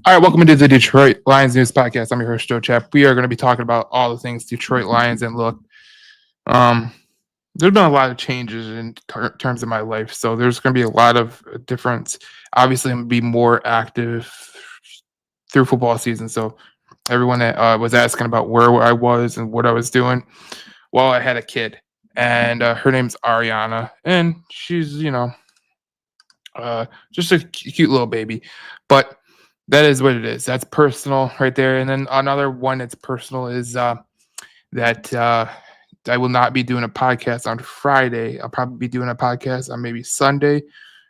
All right, welcome into the Detroit Lions News Podcast. I'm your host, Joe Chap. We are going to be talking about all the things Detroit Lions. And look, um, there's been a lot of changes in terms of my life. So there's going to be a lot of difference. Obviously, I'm going to be more active through football season. So everyone that was asking about where I was and what I was doing, well, I had a kid. And her name's Ariana. And she's, just a cute little baby. But that is what it is. That's personal right there. And then another one that's personal is that I will not be doing a podcast on Friday. I'll probably be doing a podcast on maybe Sunday.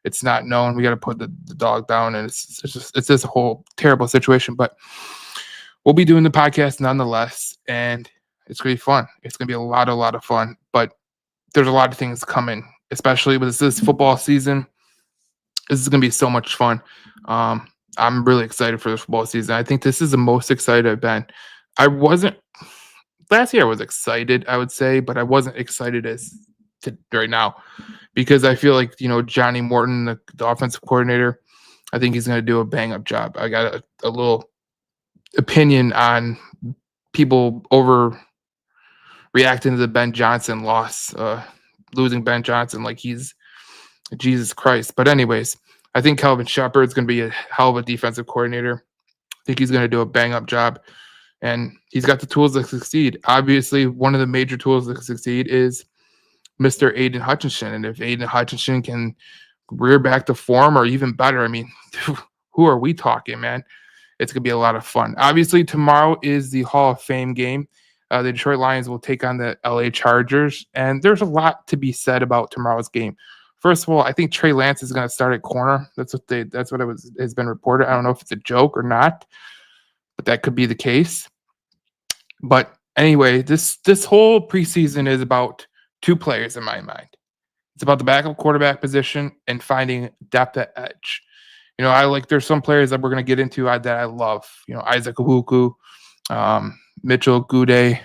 It's not known. We got to put the dog down, and it's just a whole terrible situation. But we'll be doing the podcast nonetheless, and it's gonna be fun. It's gonna be a lot of fun. But there's a lot of things coming, especially with this football season. This is gonna be so much fun. I'm really excited for this football season. I think this is the most excited I've been. I wasn't last year. I was excited, I would say, but I wasn't excited as to right now because I feel like Johnny Morton, the offensive coordinator. I think he's going to do a bang up job. I got a little opinion on people overreacting to the Ben Johnson loss, losing Ben Johnson like he's Jesus Christ. But anyways, I think Calvin Shepard's going to be a hell of a defensive coordinator. I think he's going to do a bang-up job, and he's got the tools to succeed. Obviously, one of the major tools to succeed is Mr. Aiden Hutchinson, and if Aiden Hutchinson can rear back to form or even better, I mean, who are we talking, man? It's going to be a lot of fun. Obviously, tomorrow is the Hall of Fame game. The Detroit Lions will take on the LA Chargers, and there's a lot to be said about tomorrow's game. First of all, I think Trey Lance is going to start at corner. That's what has been reported. I don't know if it's a joke or not, but that could be the case. But anyway, this whole preseason is about two players in my mind. It's about the backup quarterback position and finding depth at edge. There's some players that we're going to get into that I love. Isaac Awuku, Mitchell Gude,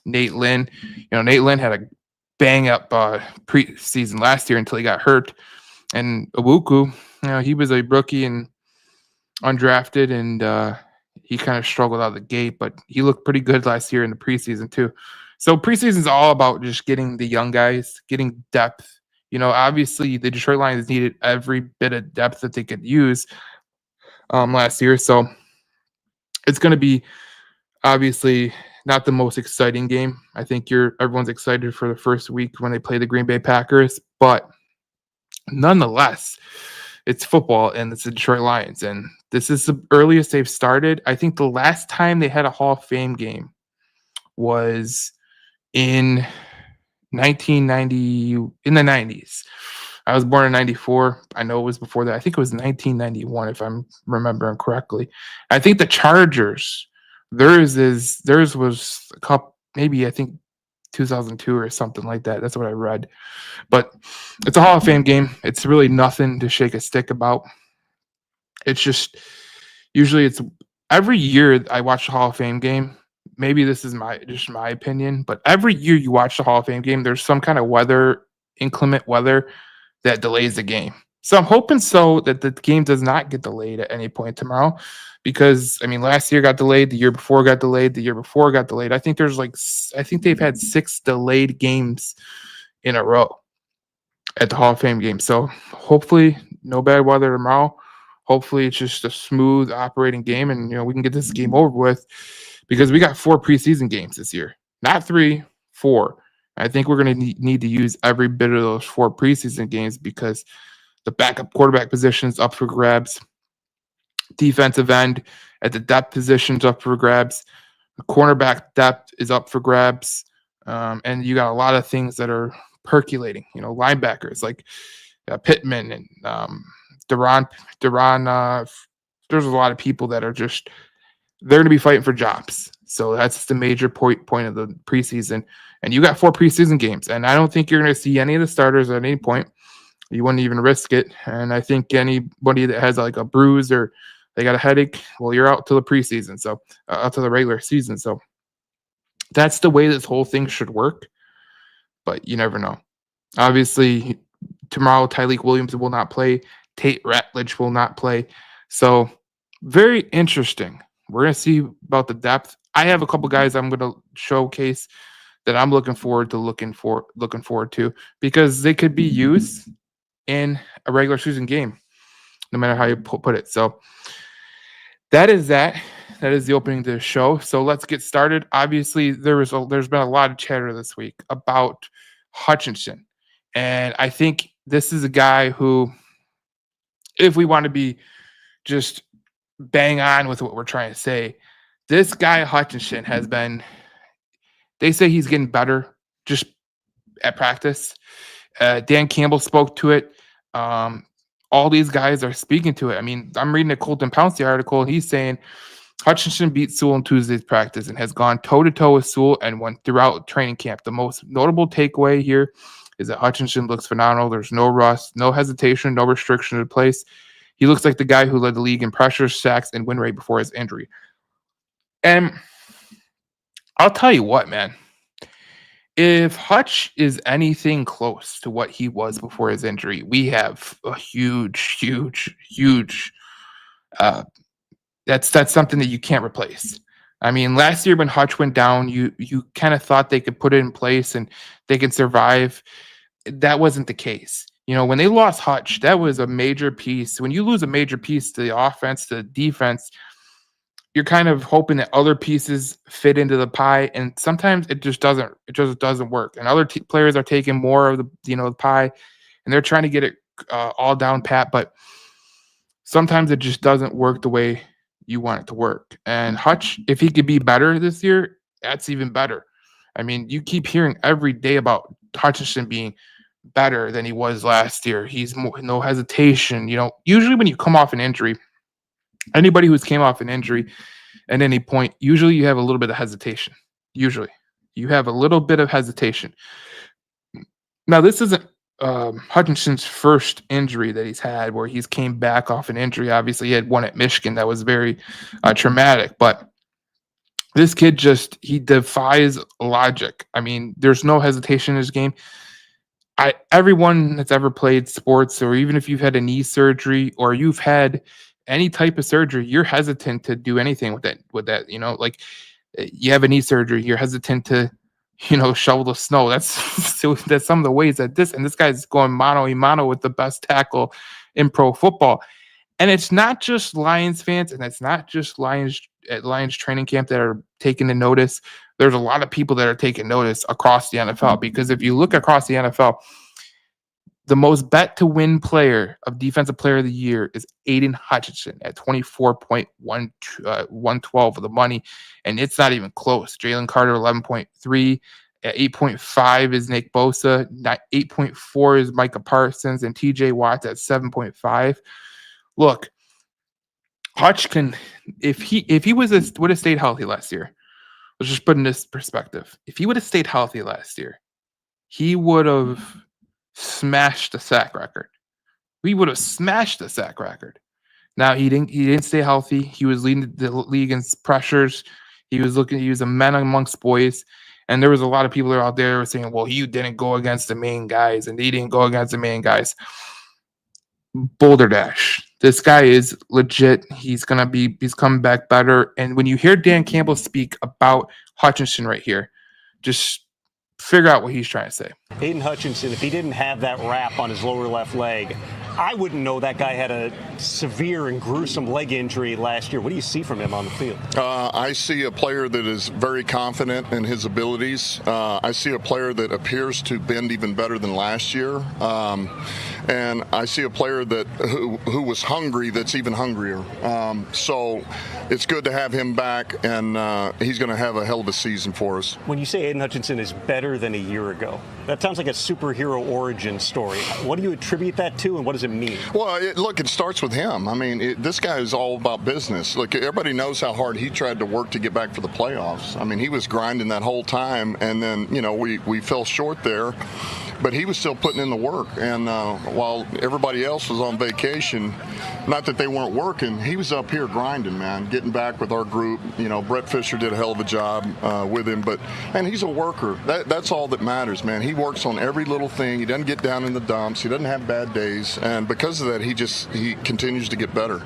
Nate Lynn. Nate Lynn had a bang up preseason last year until he got hurt. And Awuku, he was a rookie and undrafted, and he kind of struggled out of the gate, but he looked pretty good last year in the preseason too. So preseason is all about just getting the young guys, getting depth. Obviously the Detroit Lions needed every bit of depth that they could use last year. So it's going to be obviously not the most exciting game. I think everyone's excited for the first week when they play the Green Bay Packers, but nonetheless, it's football and it's the Detroit Lions, and this is the earliest they've started. I think the last time they had a Hall of Fame game was in 1990, in the 90s. I was born in 94. I know it was before that. I think it was 1991, if I'm remembering correctly. I think the Chargers, theirs was a couple, maybe I think 2002 or something like that. That's what I read. But it's a Hall of Fame game. It's really nothing to shake a stick about. It's just usually it's every year I watch the Hall of Fame game. Maybe this is my opinion, but every year you watch the Hall of Fame game, there's some kind of inclement weather that delays the game. So I'm hoping that the game does not get delayed at any point tomorrow, because last year got delayed, the year before got delayed, the year before got delayed. I think they've had 6 delayed games in a row at the Hall of Fame game. So hopefully no bad weather tomorrow. Hopefully it's just a smooth operating game, and we can get this game over with, because we got 4 preseason games this year, not 3, 4. I think we're going to need to use every bit of those 4 preseason games, because the backup quarterback position is up for grabs. Defensive end at the depth position is up for grabs. The cornerback depth is up for grabs. And you got a lot of things that are percolating. Linebackers like Pittman and Duran. There's a lot of people that are just, they're going to be fighting for jobs. So that's the major point of the preseason. And you got 4 preseason games, and I don't think you're going to see any of the starters at any point. You wouldn't even risk it. And I think anybody that has like a bruise or they got a headache, well, you're out to the preseason. So out to the regular season. So that's the way this whole thing should work. But you never know. Obviously, tomorrow, Tyleik Williams will not play. Tate Ratledge will not play. So Very interesting. We're gonna see about the depth. I have a couple guys I'm gonna showcase that I'm looking forward to because they could be used in a regular season game, no matter how you put it. So that is that. That is the opening to the show. So let's get started. Obviously, there's been a lot of chatter this week about Hutchinson, and I think this is a guy who, if we want to be just bang on with what we're trying to say, this guy Hutchinson has been. They say he's getting better just at practice. Dan Campbell spoke to it. Um, all these guys are speaking to it. I mean, I'm reading a Colton Pouncey article, and he's saying Hutchinson beat Sewell in Tuesday's practice and has gone toe-to-toe with Sewell and won throughout training camp. The most notable takeaway here is that Hutchinson looks phenomenal. There's no rust, no hesitation, no restriction in place. He looks like the guy who led the league in pressures, sacks, and win rate before his injury. And I'll tell you what, man. If Hutch is anything close to what he was before his injury, we have a huge. Uh, that's something that you can't replace. I mean, last year when Hutch went down, you kind of thought they could put it in place and they could survive. That wasn't the case. You know, when they lost Hutch, that was a major piece. When you lose a major piece to the offense, to the defense, you're kind of hoping that other pieces fit into the pie, and sometimes it just doesn't. It just doesn't work. And other players are taking more of the pie, and they're trying to get it all down pat. But sometimes it just doesn't work the way you want it to work. And Hutch, if he could be better this year, that's even better. I mean, you keep hearing every day about Hutchinson being better than he was last year. He's no hesitation. You know, usually when you come off an injury, anybody who's came off an injury at any point, usually you have a little bit of hesitation. Usually, you have a little bit of hesitation. Now, this isn't Hutchinson's first injury that he's had, where he's came back off an injury. Obviously, he had one at Michigan that was very traumatic, but this kid he defies logic. I mean, there's no hesitation in his game. Everyone that's ever played sports, or even if you've had a knee surgery or you've had any type of surgery, you're hesitant to do anything with that, like you have a knee surgery, you're hesitant to, shovel the snow. That's some of the ways that this guy's going mano a mano with the best tackle in pro football. And it's not just Lions fans, and it's not just Lions training camp that are taking the notice. There's a lot of people that are taking notice across the NFL, because if you look across the NFL, the most bet to win player of defensive player of the year is Aiden Hutchinson at 24.112 of the money. And it's not even close. Jalen Carter, 11.3. At 8.5 is Nick Bosa. 8.4 is Micah Parsons, and TJ Watts at 7.5. Look, Hutch can, if he would have stayed healthy last year, let's just put in this perspective. If he would have stayed healthy last year, he would have smashed the sack record. We would have smashed the sack record. Now he didn't stay healthy. He was leading the league in pressures. He was a man amongst boys. And there was a lot of people out there saying, well, he didn't go against the main guys, and he didn't go against the main guys. Boulder Dash. This guy is legit. He's coming back better. And when you hear Dan Campbell speak about Hutchinson right here, just figure out what he's trying to say. Aiden Hutchinson, if he didn't have that wrap on his lower left leg, I wouldn't know that guy had a severe and gruesome leg injury last year. What do you see from him on the field? I see a player that is very confident in his abilities. I see a player that appears to bend even better than last year. And I see a player who was hungry that's even hungrier. So it's good to have him back, and he's going to have a hell of a season for us. When you say Aiden Hutchinson is better than a year ago, that sounds like a superhero origin story. What do you attribute that to, and what does it mean? Well, it starts with him. I mean, this guy is all about business. Look, everybody knows how hard he tried to work to get back for the playoffs. I mean, he was grinding that whole time, and then, we fell short there. But he was still putting in the work, and while everybody else was on vacation, not that they weren't working, he was up here grinding, man, getting back with our group. Brett Fisher did a hell of a job with him, but, man, he's a worker. That's all that matters, man. He works on every little thing. He doesn't get down in the dumps. He doesn't have bad days, and because of that, he continues to get better.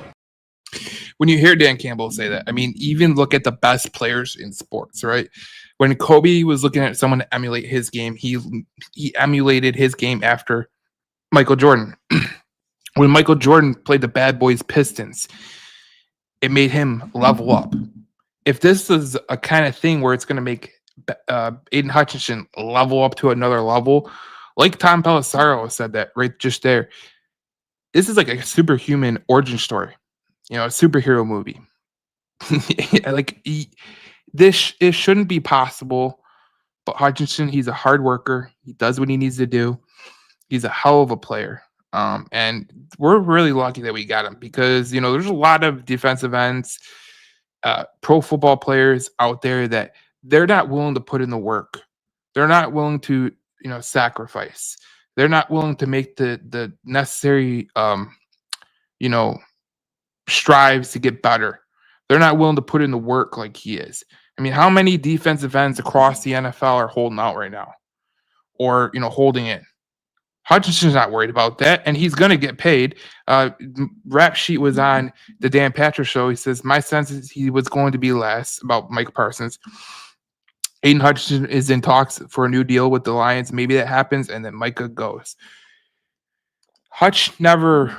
when you hear Dan Campbell say that, I mean, even look at the best players in sports, right? When Kobe was looking at someone to emulate his game, he emulated his game after Michael Jordan. When Michael Jordan played the Bad Boys Pistons, it made him level up. If this is a kind of thing where it's going to make Aiden Hutchinson level up to another level, like Tom Pelissaro said that right just there, this is like a superhuman origin story, a superhero movie. Like it shouldn't be possible, but Hutchinson, he's a hard worker. He does what he needs to do. He's a hell of a player. And we're really lucky that we got him because, there's a lot of defensive ends, pro football players out there that they're not willing to put in the work. They're not willing to, sacrifice. They're not willing to make the necessary, strives to get better. They're not willing to put in the work like he is. I mean, how many defensive ends across the NFL are holding out right now or, holding in? Hutchinson's not worried about that, and he's going to get paid. Rap Sheet was on the Dan Patrick show. He says, my sense is he was going to be less about Mike Parsons. Aiden Hutchinson is in talks for a new deal with the Lions. Maybe that happens, and then Micah goes. Hutch never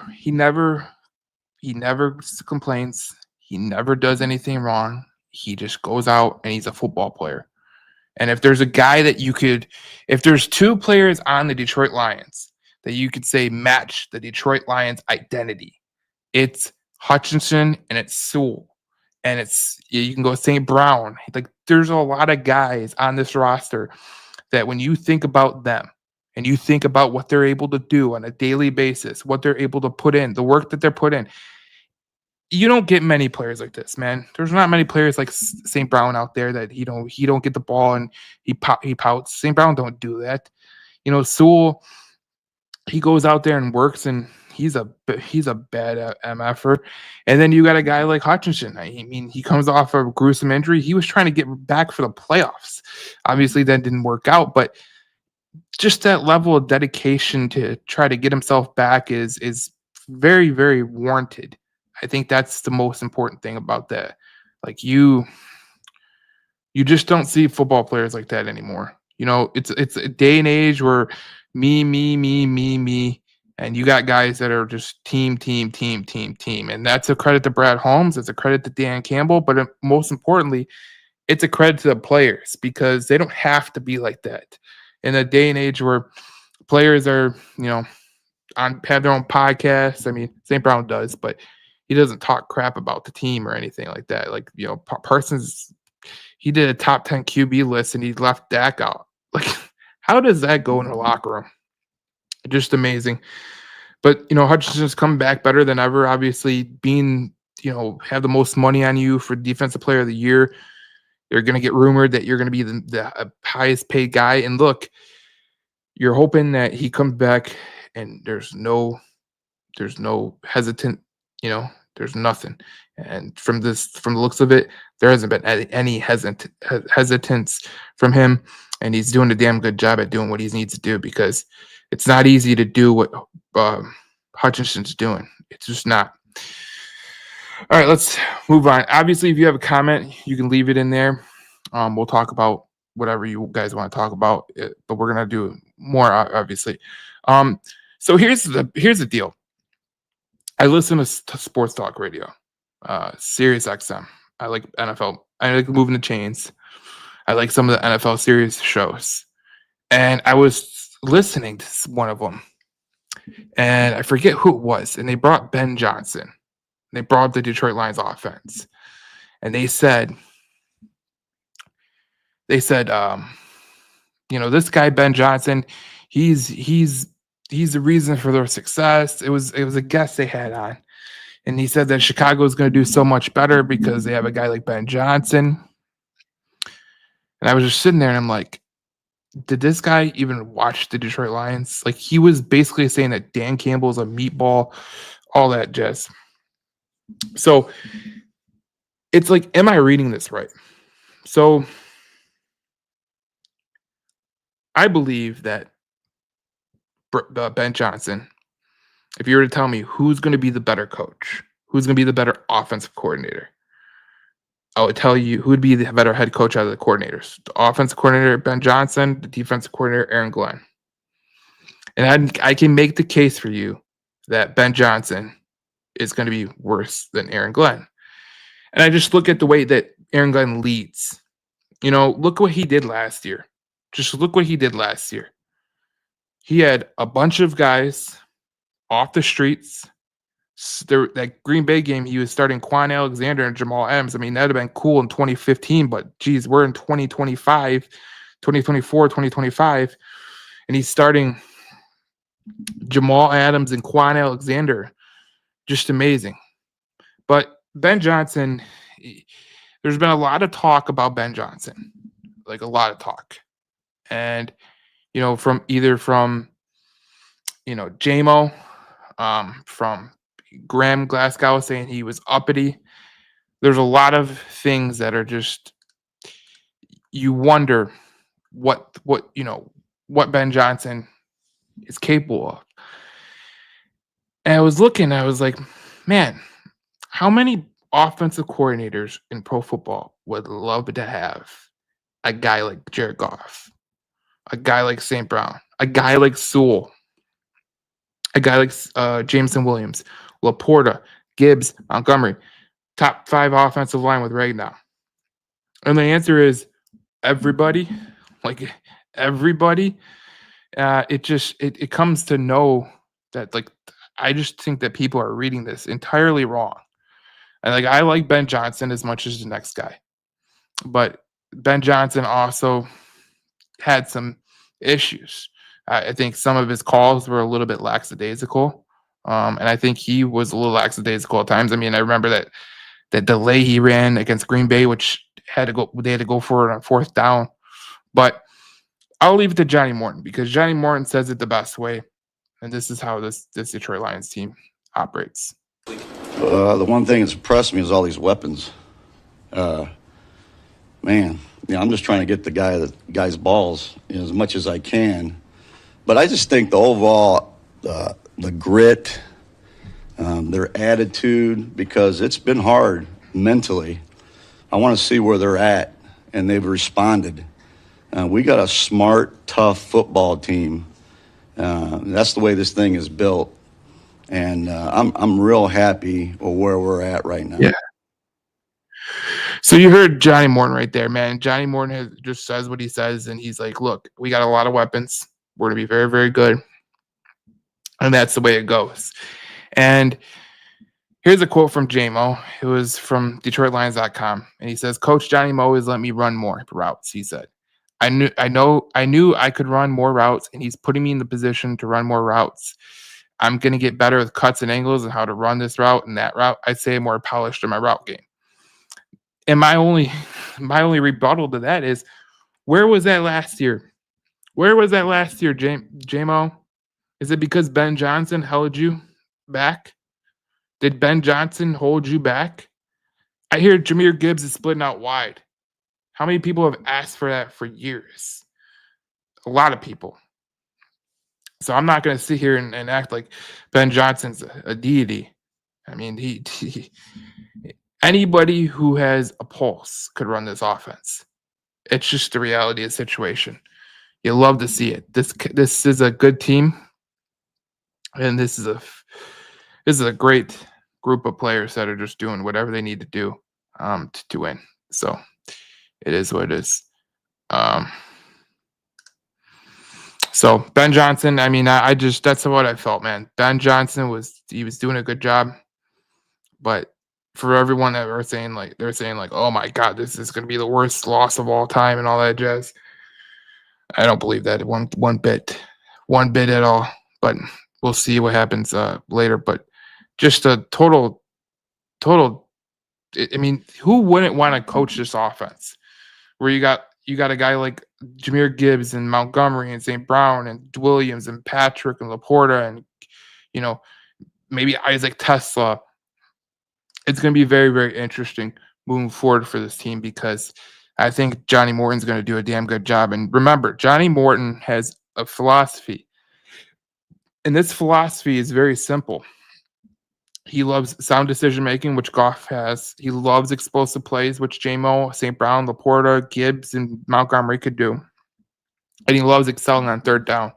complains. He never does anything wrong. He just goes out, and he's a football player. And if there's a guy that if there's two players on the Detroit Lions that you could say match the Detroit Lions identity, it's Hutchinson and it's Sewell. And you can go St. Brown. Like there's a lot of guys on this roster that when you think about them and you think about what they're able to do on a daily basis, what they're able to put in, the work that they're put in, you don't get many players like this, man. There's not many players like St. Brown out there that he don't get the ball and he pouts. St. Brown don't do that. Sewell, he goes out there and works, and he's a bad MFer. And then you got a guy like Hutchinson. I mean, he comes off a gruesome injury. He was trying to get back for the playoffs. Obviously, that didn't work out, but just that level of dedication to try to get himself back is very, very warranted. I think that's the most important thing about that. Like you just don't see football players like that anymore. It's a day and age where me, and you got guys that are just team. And that's a credit to Brad Holmes. It's a credit to Dan Campbell. But most importantly, it's a credit to the players because they don't have to be like that. In a day and age where players are, have their own podcasts. I mean, St. Brown does, but he doesn't talk crap about the team or anything like that. Like, Parsons, he did a top 10 QB list and he left Dak out. Like, how does that go in the locker room? Just amazing. But, Hutchinson's come back better than ever. Obviously, being, have the most money on you for Defensive Player of the Year. They're going to get rumored that you're going to be the highest paid guy. And look, you're hoping that he comes back and there's no hesitant, there's nothing. And from the looks of it, there hasn't been any hesitance from him. And he's doing a damn good job at doing what he needs to do because it's not easy to do what Hutchinson's doing. It's just not. All right, let's move on. Obviously, if you have a comment, you can leave it in there. We'll talk about whatever you guys want to talk about, but we're gonna do more, obviously. So here's the deal. I listen to sports talk radio, Sirius XM. I like NFL. I like Moving the Chains. I like some of the NFL series shows, and I was listening to one of them, and I forget who it was, and they brought Ben Johnson. They brought up the Detroit Lions offense, and they said, this guy Ben Johnson, he's the reason for their success. It was a guest they had on, and he said that Chicago is going to do so much better because they have a guy like Ben Johnson. And I was just sitting there, and I'm like, did this guy even watch the Detroit Lions? Like, he was basically saying that Dan Campbell is a meatball, all that jazz. So it's like, am I reading this right? So I believe that Ben Johnson, if you were to tell me who's going to be the better coach, who's going to be the better offensive coordinator. I would tell you who would be the better head coach out of the coordinators. The offensive coordinator, Ben Johnson, the defensive coordinator, Aaron Glenn. And I can make the case for you that Ben Johnson is going to be worse than Aaron Glenn. And I just look at the way that Aaron Glenn leads. Look what he did last year. Just look what he did last year. He had a bunch of guys off the streets. That Green Bay game, he was starting Quan Alexander and Jamal Adams. I mean, that would have been cool in 2015, but geez, we're in 2024, 2025, and he's starting Jamal Adams and Quan Alexander. Just amazing. But Ben Johnson, there's been a lot of talk about Ben Johnson, like a lot of talk. And, from JMO, from Graham Glasgow saying he was uppity. There's a lot of things that are just, you wonder what Ben Johnson is capable of. And I was like, man, how many offensive coordinators in pro football would love to have a guy like Jared Goff, a guy like St. Brown, a guy like Sewell, a guy like Jameson Williams, Laporta, Gibbs, Montgomery, top 5 offensive line with right now? And the answer is everybody. Like everybody. It comes to know that, like, I just think that people are reading this entirely wrong. And I like Ben Johnson as much as the next guy, but Ben Johnson also had some issues. I think some of his calls were a little bit lackadaisical. And I think he was a little lackadaisical at times. I mean, I remember that delay he ran against Green Bay, which they had to go for it on 4th down. But I'll leave it to Johnny Morton, because Johnny Morton says it the best way. And this is how this Detroit Lions team operates. The one thing that's impressed me is all these weapons. Man, I'm just trying to get the guy's balls as much as I can. But I just think the overall, the grit, their attitude, because it's been hard mentally. I want to see where they're at, and they've responded. We got a smart, tough football team. That's the way this thing is built. And I'm real happy with where we're at right now. Yeah. So you heard Johnny Morton right there, man. Johnny Morton just says what he says, and he's like, look, we got a lot of weapons. We're going to be very, very good. And that's the way it goes. And here's a quote from JMO. It was from DetroitLions.com. And he says, Coach Johnny Mo has let me run more routes, he said. I knew I could run more routes, and he's putting me in the position to run more routes. I'm going to get better with cuts and angles and how to run this route and that route. I'd say more polished in my route game. And my only rebuttal to that is, where was that last year? Where was that last year, JMO? Is it because Ben Johnson held you back? Did Ben Johnson hold you back? I hear Jahmyr Gibbs is splitting out wide. How many people have asked for that for years? A lot of people. So I'm not going to sit here and act like Ben Johnson's a deity. I mean, anybody who has a pulse could run this offense. It's just the reality of the situation. You love to see it. This is a good team, and this is a great group of players that are just doing whatever they need to do to win. So it is what it is. So Ben Johnson, I mean, that's what I felt, man. Ben Johnson was doing a good job, but for everyone that they're saying like, oh my God, this is going to be the worst loss of all time and all that jazz. I don't believe that one bit at all. But we'll see what happens later. But just a total. I mean, who wouldn't want to coach this offense? Where you got a guy like Jahmyr Gibbs and Montgomery and St. Brown and Williams and Patrick and Laporta and maybe Isaac Tesla. It's going to be very, very interesting moving forward for this team, because I think Johnny Morton's going to do a damn good job. And remember, Johnny Morton has a philosophy, and this philosophy is very simple. He loves sound decision making, which Goff has. He loves explosive plays, which JMO, St. Brown, Laporta, Gibbs, and Montgomery could do. And he loves excelling on third down.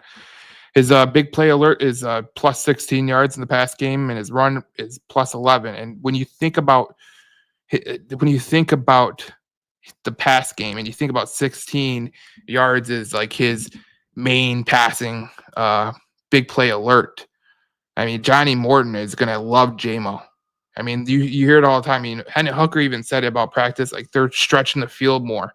His big play alert is plus 16 yards in the pass game, and his run is plus 11. And when you think about the pass game, and you think about 16 yards is like his main passing big play alert. I mean, Johnny Morton is gonna love JMO. I mean, you hear it all the time. I mean, Hendon Hooker even said it about practice, like they're stretching the field more.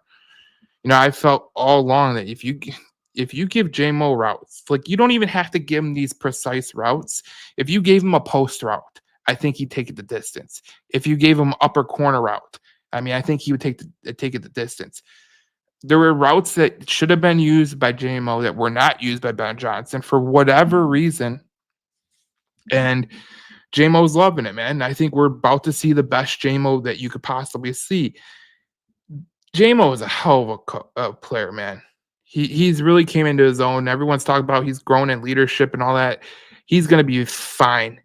You know, I felt all along that if you give JMO routes, like you don't even have to give him these precise routes. If you gave him a post route, I think he'd take it the distance. If you gave him upper corner route, I mean, I think he would take it the distance. There were routes that should have been used by JMO that were not used by Ben Johnson for whatever reason. And JMO's loving it, man. I think we're about to see the best JMO that you could possibly see. JMO is a hell of a player, man. He's really came into his own. Everyone's talking about he's grown in leadership and all that. He's going to be fine.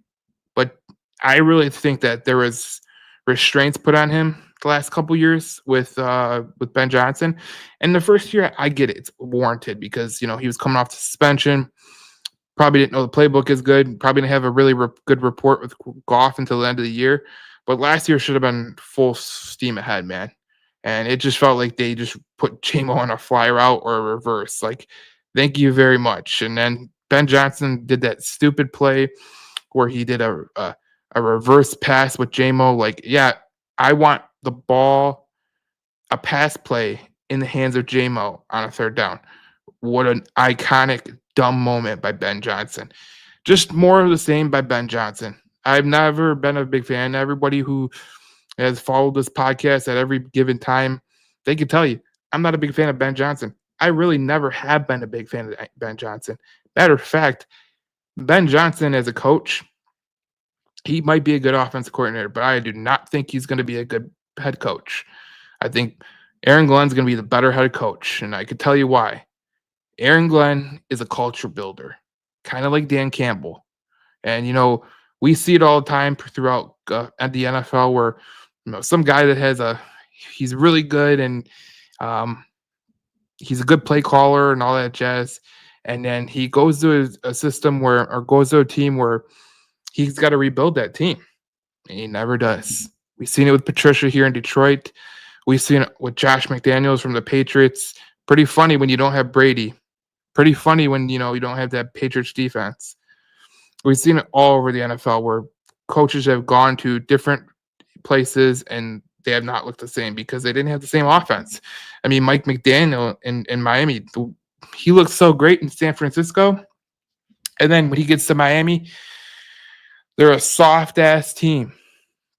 But I really think that there was restraints put on him the last couple years with Ben Johnson. And the first year, I get it. It's warranted because, you know, he was coming off the suspension. Probably didn't know the playbook is good. Probably didn't have a really good rapport with Goff until the end of the year. But last year should have been full steam ahead, man. And it just felt like they just put JMO on a fly route or a reverse. Like, thank you very much. And then Ben Johnson did that stupid play where he did a reverse pass with JMO. Like, yeah, I want the ball, a pass play in the hands of JMO on a third down. What an iconic, dumb moment by Ben Johnson. Just more of the same by Ben Johnson. I've never been a big fan. Everybody who has followed this podcast at every given time, they can tell you, I'm not a big fan of Ben Johnson. I really never have been a big fan of Ben Johnson. Matter of fact, Ben Johnson as a coach, he might be a good offensive coordinator, but I do not think he's going to be a good head coach. I think Aaron Glenn's going to be the better head coach, and I can tell you why. Aaron Glenn is a culture builder, kind of like Dan Campbell. And, you know, we see it all the time throughout at the NFL where, you know, some guy that he's really good and he's a good play caller and all that jazz. And then he goes to a system or goes to a team where he's got to rebuild that team. And he never does. We've seen it with Patricia here in Detroit. We've seen it with Josh McDaniels from the Patriots. Pretty funny when you don't have Brady. Pretty funny when, you know, you don't have that Patriots defense. We've seen it all over the NFL where coaches have gone to different places and they have not looked the same because they didn't have the same offense. I mean, Mike McDaniel in Miami, he looked so great in San Francisco. And then when he gets to Miami, they're a soft-ass team.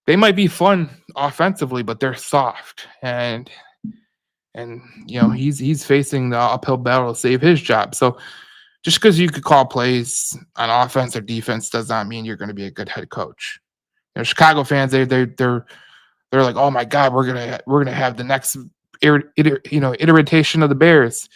They might be fun offensively, but they're soft. And you know, he's facing the uphill battle to save his job. So just because you could call plays on offense or defense does not mean you're going to be a good head coach. You know, Chicago fans, they're like, oh my God, we're gonna have the next iteration of the Bears.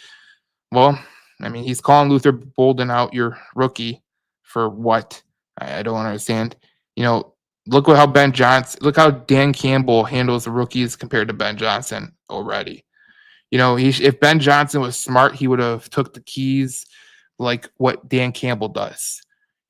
Well, I mean, he's calling Luther Bolden out, your rookie, for what? I don't understand. You know, look how Dan Campbell handles the rookies compared to Ben Johnson already. You know, if Ben Johnson was smart, he would have took the keys like what Dan Campbell does.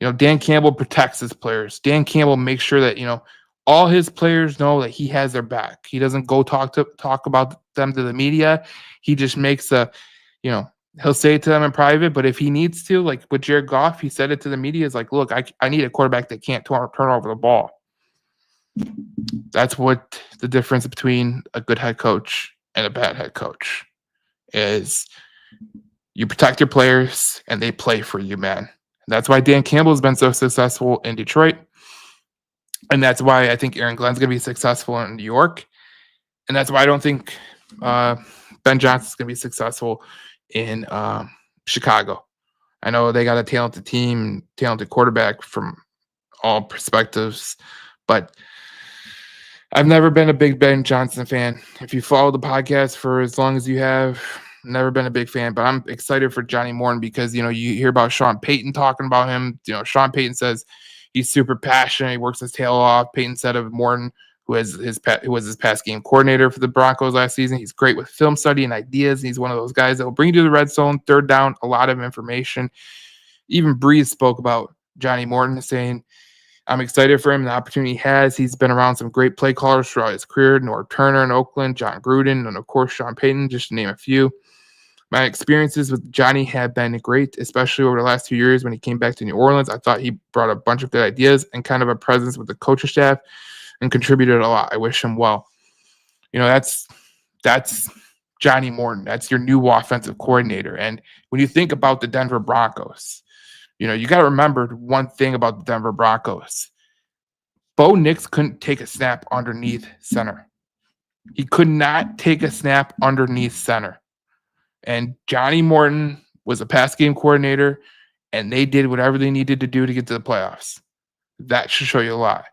You know, Dan Campbell protects his players. Dan Campbell makes sure that, you know, all his players know that he has their back. He doesn't go talk about them to the media. He just makes he'll say it to them in private, but if he needs to, like with Jared Goff, he said it to the media, is like, look, I need a quarterback that can't turn over the ball. That's what the difference between a good head coach and a bad head coach is. You protect your players and they play for you, man. That's why Dan Campbell has been so successful in Detroit. And that's why I think Aaron Glenn's going to be successful in New York. And that's why I don't think Ben Johnson's going to be successful in Chicago. I know they got a talented team, talented quarterback from all perspectives, but I've never been a big Ben Johnson fan. If you follow the podcast for as long as you have, never been a big fan, but I'm excited for Johnny Morton because, you know, you hear about Sean Payton talking about him. You know, Sean Payton says He's super passionate. He works his tail off. Peyton said of Morton, who was his pass game coordinator for the Broncos last season. He's great with film study and ideas. He's one of those guys that will bring you to the red zone, third down, a lot of information. Even Breeze spoke about Johnny Morton, saying, I'm excited for him, the opportunity he has. He's been around some great play callers throughout his career, Norv Turner in Oakland, John Gruden, and of course, Sean Payton, just to name a few. My experiences with Johnny have been great, especially over the last 2 years when he came back to New Orleans. I thought he brought a bunch of good ideas and kind of a presence with the coaching staff and contributed a lot. I wish him well. That's Johnny Morton. That's your new offensive coordinator. And when you think about the Denver Broncos, you got to remember one thing about the Denver Broncos. Bo Nix couldn't take a snap underneath center. He could not take a snap underneath center. And Johnny Morton was a pass game coordinator, and they did whatever they needed to do to get to the playoffs. That should show you a lot.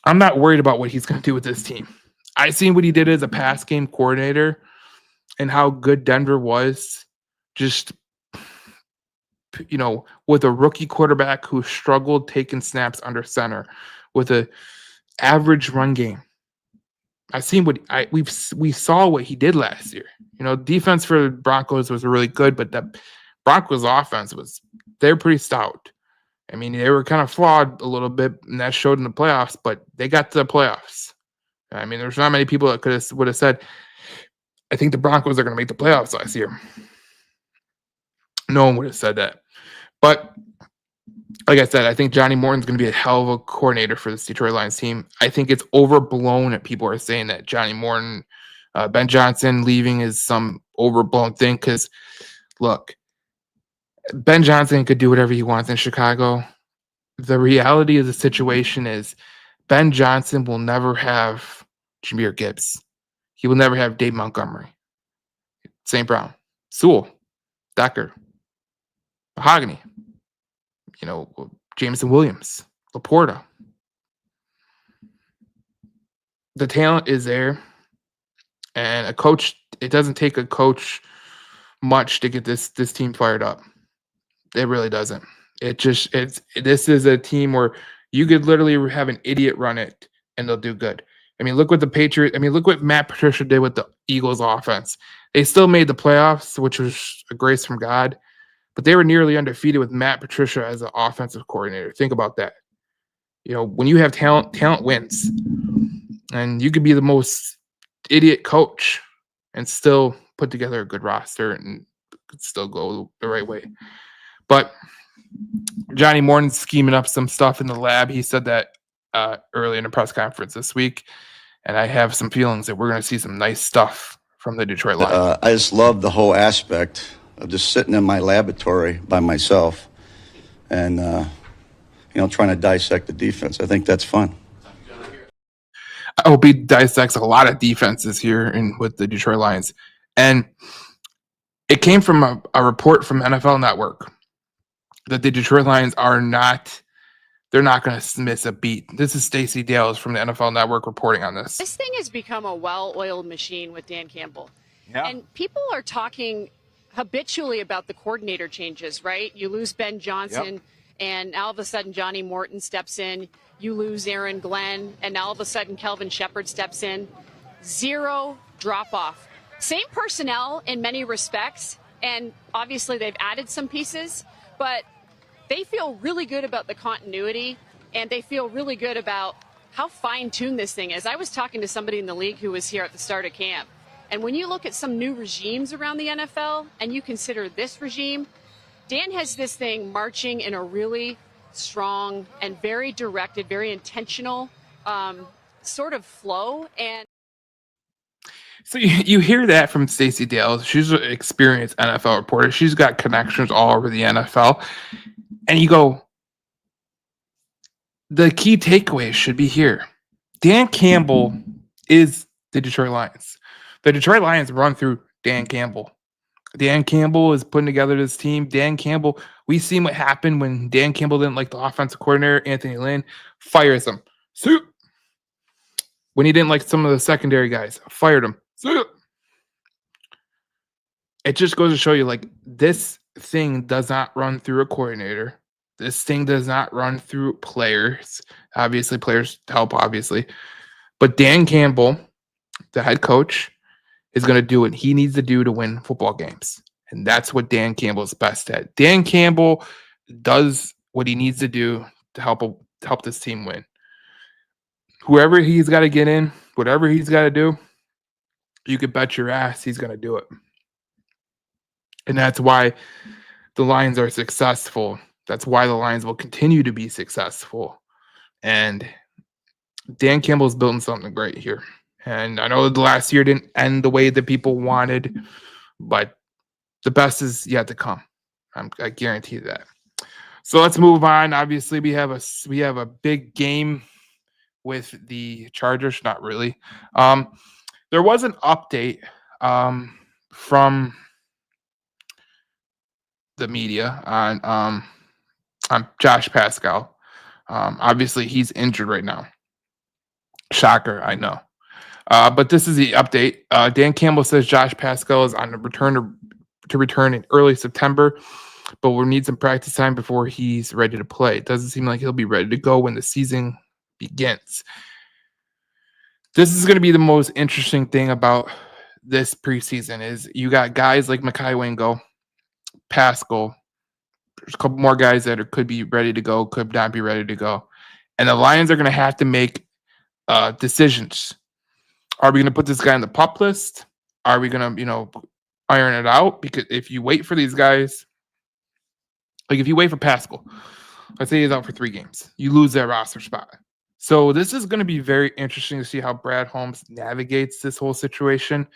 I'm not worried about what he's going to do with this team. I seen what he did as a pass game coordinator and how good Denver was just with a rookie quarterback who struggled taking snaps under center with a average run game. I've seen we saw what he did last year. Defense for the Broncos was really good, but the Broncos offense they're pretty stout. I mean, they were kind of flawed a little bit, and that showed in the playoffs, but they got to the playoffs. I mean, there's not many people that would have said, I think the Broncos are going to make the playoffs last year. No one would have said that. But like I said, I think Johnny Morton's going to be a hell of a coordinator for this Detroit Lions team. I think it's overblown that people are saying that Johnny Morton, Ben Johnson leaving is some overblown thing. Because, look, Ben Johnson could do whatever he wants in Chicago. The reality of the situation is Ben Johnson will never have Jahmyr Gibbs. He will never have Dave Montgomery, St. Brown, Sewell, Decker, Mahogany, Jameson Williams, Laporta. The talent is there, and a coach. It doesn't take a coach much to get this team fired up. It really doesn't. This is a team where you could literally have an idiot run it and they'll do good. I mean, look what Matt Patricia did with the Eagles offense. They still made the playoffs, which was a grace from God. But they were nearly undefeated with Matt Patricia as an offensive coordinator. Think about that. When you have talent wins. And you could be the most idiot coach and still put together a good roster and still go the right way. But Johnny Morton's scheming up some stuff in the lab. He said that early in a press conference this week. And I have some feelings that we're going to see some nice stuff from the Detroit Lions. I just love the whole aspect of just sitting in my laboratory by myself and, trying to dissect the defense. I think that's fun. I hope he dissects a lot of defenses here with the Detroit Lions. And it came from a report from NFL Network that the Detroit Lions they're not going to miss a beat. This is Stacey Dales from the NFL Network reporting on this. This thing has become a well-oiled machine with Dan Campbell. Yeah. And people are talking habitually about the coordinator changes, right? You lose Ben Johnson, and all of a sudden Johnny Morton steps in. You lose Aaron Glenn, and all of a sudden Kelvin Shepard steps in. Zero drop-off. Same personnel in many respects, and obviously they've added some pieces, but they feel really good about the continuity, and they feel really good about how fine-tuned this thing is. I was talking to somebody in the league who was here at the start of camp, and when you look at some new regimes around the NFL and you consider this regime, Dan has this thing marching in a really strong and very directed, very intentional sort of flow. And so you hear that from Stacey Dales. She's an experienced NFL reporter. She's got connections all over the NFL. And you go, the key takeaways should be here. Dan Campbell is the Detroit Lions. The Detroit Lions run through Dan Campbell. Dan Campbell is putting together this team. Dan Campbell, we seen what happened when Dan Campbell didn't like the offensive coordinator, Anthony Lynn, fires him. Soup. When he didn't like some of the secondary guys, fired him. Soup. It just goes to show you, this thing does not run through a coordinator. This thing does not run through players. Obviously, players help, obviously. But Dan Campbell, the head coach, is going to do what he needs to do to win football games. And that's what Dan Campbell is best at. Dan Campbell does what he needs to do to help this team win. Whoever he's got to get in, whatever he's got to do, you can bet your ass he's going to do it. And that's why the Lions are successful. That's why the Lions will continue to be successful. And Dan Campbell's building something great here. And I know the last year didn't end the way that people wanted, but the best is yet to come. I guarantee that. So let's move on. Obviously, we have a big game with the Chargers. Not really. There was an update from the media on Josh Pascal. Obviously, he's injured right now. Shocker, I know. But this is the update. Dan Campbell says Josh Pascal is on the return to return in early September, but we'll need some practice time before he's ready to play. It doesn't seem like he'll be ready to go when the season begins. This is going to be the most interesting thing about this preseason is you got guys like Mekhi Wingo, Pascal. There's a couple more guys that could be ready to go, could not be ready to go. And the Lions are going to have to make decisions. Are we going to put this guy on the PUP list? Are we going to, iron it out? Because if you wait for these guys, like if you wait for Pascal, let's say he's out for 3 games, you lose that roster spot. So this is going to be very interesting to see how Brad Holmes navigates this whole situation,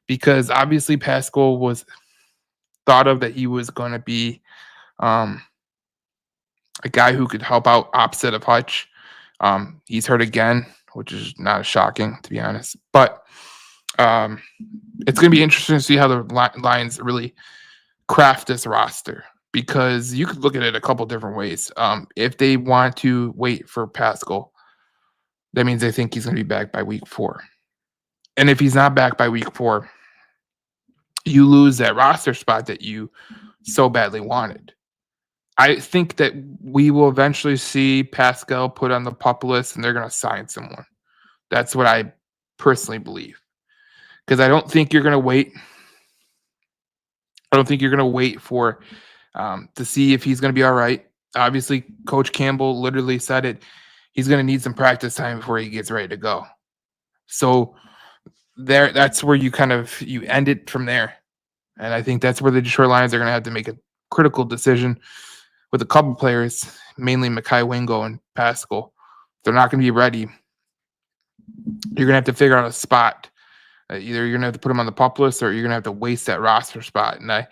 because obviously Pascal was thought of that he was going to be a guy who could help out opposite of Hutch. He's hurt again, which is not shocking, to be honest. But it's going to be interesting to see how the Lions really craft this roster, because you could look at it a couple different ways. If they want to wait for Pascal, that means they think he's going to be back by week 4. And if he's not back by week 4, you lose that roster spot that you so badly wanted. I think that we will eventually see Pascal put on the PUP list and they're going to sign someone. That's what I personally believe. Because I don't think you're going to wait. I don't think you're going to wait for to see if he's going to be all right. Obviously, Coach Campbell literally said it. He's going to need some practice time before he gets ready to go. So that's where you end it from there. And I think that's where the Detroit Lions are going to have to make a critical decision with a couple players, mainly Mekhi Wingo and Pascal. If they're not going to be ready, you're going to have to figure out a spot. Either you're going to have to put them on the PUP list or you're going to have to waste that roster spot. And I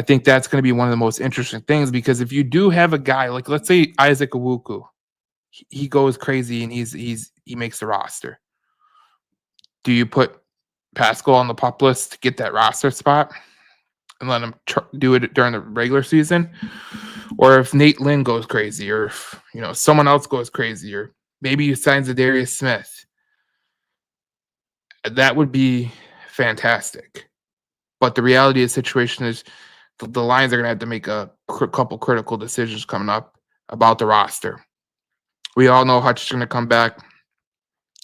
think that's going to be one of the most interesting things, because if you do have a guy like, let's say Isaac Awuku, he goes crazy and he makes the roster. Do you put Pascal on the PUP list to get that roster spot and let him do it during the regular season? Or if Nate Lynn goes crazy, or if someone else goes crazy, or maybe he signs a Darius Smith, that would be fantastic. But the reality of the situation is the Lions are going to have to make a couple critical decisions coming up about the roster. We all know Hutch is going to come back.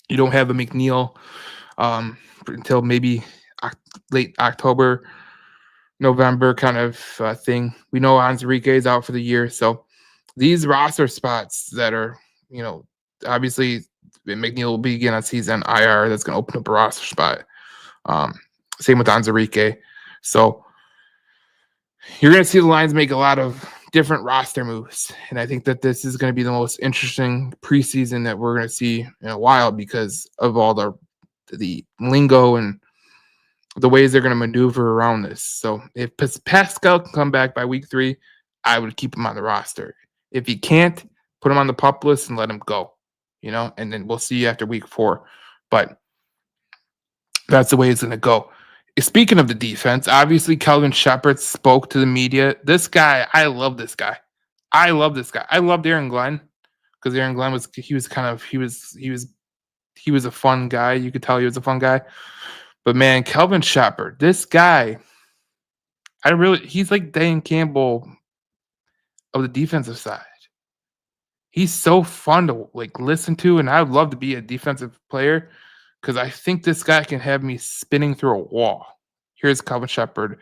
You don't have a McNeil until maybe late October, November kind of thing. We know Anzarike is out for the year. So these roster spots that are, obviously McNeil will be again on season IR. That's going to open up a roster spot. Same with Anzarike. So you're going to see the Lions make a lot of different roster moves. And I think that this is going to be the most interesting preseason that we're going to see in a while, because of all the lingo and the ways they're going to maneuver around this. So if Pascal can come back by week 3, I would keep him on the roster. If he can't, put him on the PUP list and let him go, and then we'll see after week 4. But that's the way it's going to go. Speaking of the defense, obviously Kelvin Shepherd spoke to the media. This guy, I love this guy. I loved Aaron Glenn, because Aaron Glenn was a fun guy. You could tell he was a fun guy. But man, Kelvin Shepherd, this guy, he's like Dan Campbell of the defensive side. He's so fun to like listen to, and I would love to be a defensive player because I think this guy can have me spinning through a wall. Here's Calvin Shepard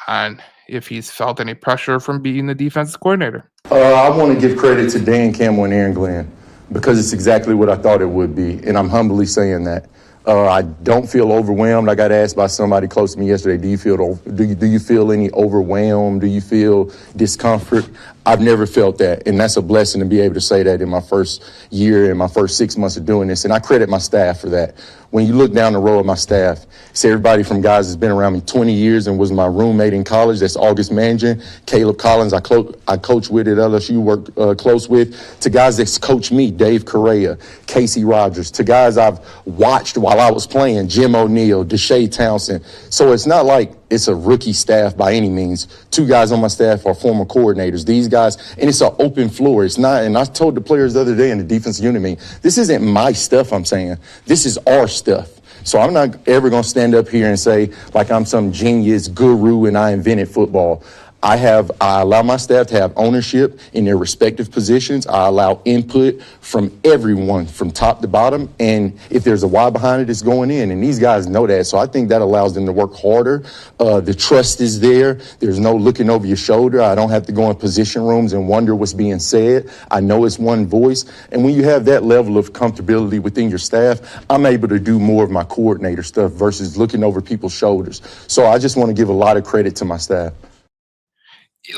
on if he's felt any pressure from being the defensive coordinator. I want to give credit to Dan Campbell and Aaron Glenn because it's exactly what I thought it would be, and I'm humbly saying that. I don't feel overwhelmed. I got asked by somebody close to me yesterday, do you feel any overwhelmed? Do you feel discomfort? I've never felt that, and that's a blessing to be able to say that in my first year, in my first 6 months of doing this, and I credit my staff for that. When you look down the row of my staff, it's everybody from guys that's been around me 20 years and was my roommate in college. That's August Mangin, Caleb Collins, I coach with at LSU, work close with, to guys that's coached me, Dave Correa, Casey Rogers, to guys I've watched while I was playing, Jim O'Neal, Deshae Townsend. So it's not like it's a rookie staff by any means. 2 guys on my staff are former coordinators. These guys, and it's an open floor. It's not, and I told the players the other day in the defensive unit meeting, this isn't my stuff I'm saying. This is our stuff. So I'm not ever going to stand up here and say like I'm some genius guru and I invented football. I allow my staff to have ownership in their respective positions. I allow input from everyone from top to bottom. And if there's a why behind it, it's going in. And these guys know that. So I think that allows them to work harder. The trust is there. There's no looking over your shoulder. I don't have to go in position rooms and wonder what's being said. I know it's one voice. And when you have that level of comfortability within your staff, I'm able to do more of my coordinator stuff versus looking over people's shoulders. So I just want to give a lot of credit to my staff.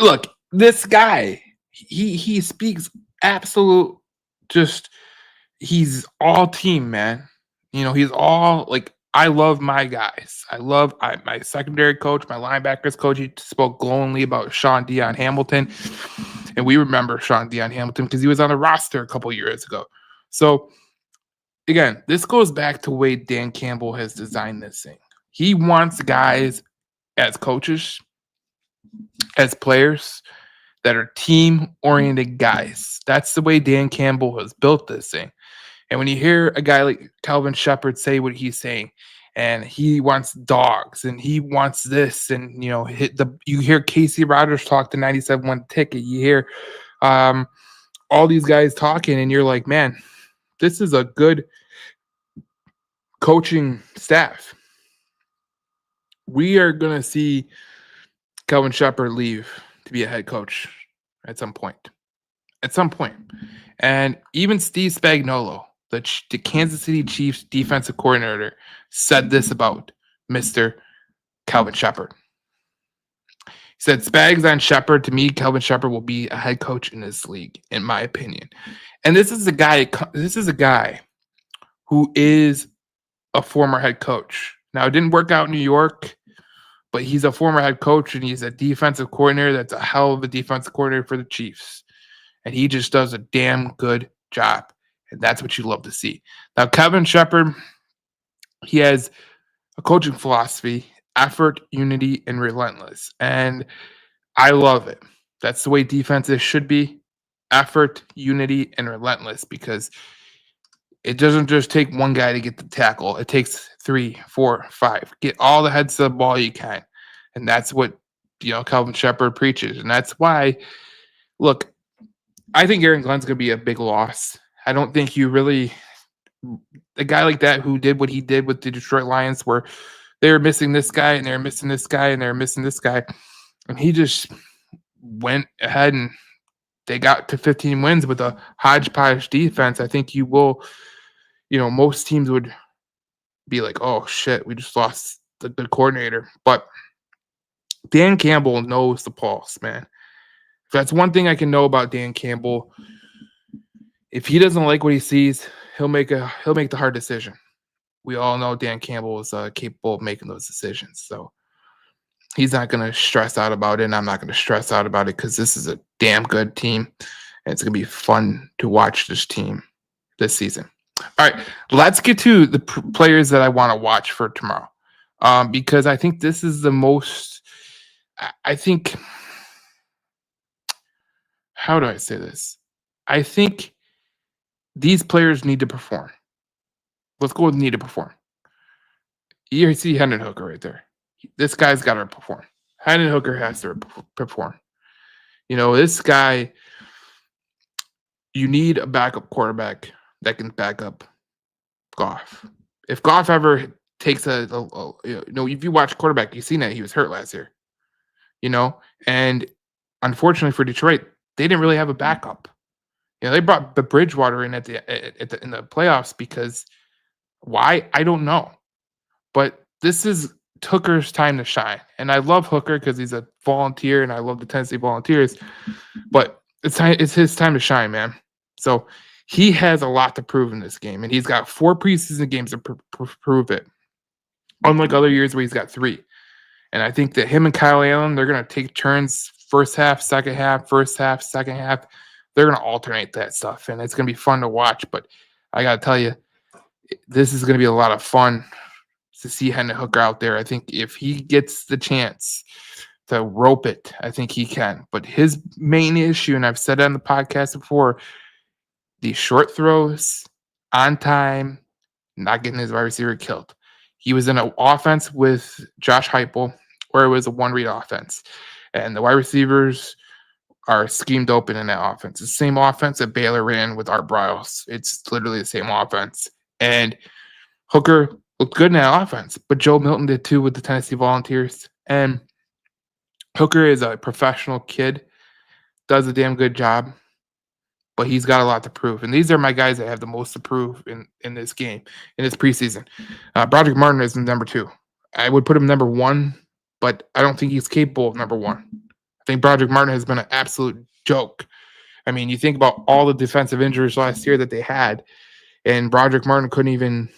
Look, this guy, he speaks absolute, just, he's all team, man. You know, he's all like, I love my guys. I love my secondary coach, my linebackers coach. He spoke glowingly about Sean Dion Hamilton. And we remember Sean Dion Hamilton because he was on the roster a couple years ago. So again, this goes back to the way Dan Campbell has designed this thing. He wants guys as coaches, as players that are team-oriented guys. That's the way Dan Campbell has built this thing. And when you hear a guy like Calvin Shepard say what he's saying, and he wants dogs, and he wants this, and you know, you hear Casey Rogers talk to 97.1 Ticket. You hear all these guys talking, and you're like, man, this is a good coaching staff. We are gonna see Calvin Shepard leave to be a head coach at some point. At some point. And even Steve Spagnuolo, the Kansas City Chiefs defensive coordinator, said this about Mr. Calvin Shepard. He said, Spags on Shepard, to me, Calvin Shepard will be a head coach in this league, in my opinion. And this is a guy who is a former head coach. Now, it didn't work out in New York, but he's a former head coach and he's a defensive coordinator that's a hell of a defensive coordinator for the Chiefs. And he just does a damn good job. And that's what you love to see. Now, Calvin Shepard, he has a coaching philosophy, effort, unity, and relentless. And I love it. That's the way defenses should be. Effort, unity, and relentless, because it doesn't just take one guy to get the tackle. It takes 3, 4, 5. Get all the heads to the ball you can. And that's what, Calvin Shepard preaches. And that's why, look, I think Aaron Glenn's going to be a big loss. I don't think you really, a guy like that who did what he did with the Detroit Lions, where they were missing this guy and they're missing this guy and they're missing this guy. And he just went ahead and they got to 15 wins with a hodgepodge defense. I think you will, most teams would be like, oh shit, we just lost the good coordinator. But Dan Campbell knows the pulse, man. If that's one thing I can know about Dan Campbell, if he doesn't like what he sees, he'll make the hard decision. We all know Dan Campbell is capable of making those decisions. So he's not going to stress out about it, and I'm not going to stress out about it, because this is a damn good team, and it's going to be fun to watch this team this season. All right, let's get to the players that I want to watch for tomorrow, because I think this is the most – how do I say this? I think these players need to perform. Let's go with need to perform. You see Hendon Hooker right there. This guy's got to perform. Hendon Hooker has to perform. This guy, you need a backup quarterback that can back up Goff. If Goff ever takes if you watch quarterback, you've seen that he was hurt last year, and unfortunately for Detroit, they didn't really have a backup. They brought the Bridgewater in in the playoffs because why? I don't know. But this is Hooker's time to shine. And I love Hooker because he's a volunteer and I love the Tennessee Volunteers. But it's his time to shine, man. So he has a lot to prove in this game. And he's got 4 preseason games to prove it. Unlike other years where he's got 3. And I think that him and Kyle Allen, they're going to take turns first half, second half, first half, second half. They're going to alternate that stuff. And it's going to be fun to watch. But I got to tell you, this is going to be a lot of fun to see Hendon Hooker out there. I think if he gets the chance to rope it, I think he can. But his main issue, and I've said it on the podcast before, these short throws, on time, not getting his wide receiver killed. He was in an offense with Josh Heupel where it was a one-read offense. And the wide receivers are schemed open in that offense. The same offense that Baylor ran with Art Briles. It's literally the same offense. And Hooker looked good in that offense, but Joe Milton did too with the Tennessee Volunteers. And Hooker is a professional kid, does a damn good job, but he's got a lot to prove. And these are my guys that have the most to prove in this game, in this preseason. Broderick Martin is number 2. I would put him number 1, but I don't think he's capable of number 1. I think Broderick Martin has been an absolute joke. I mean, you think about all the defensive injuries last year that they had, and Broderick Martin couldn't even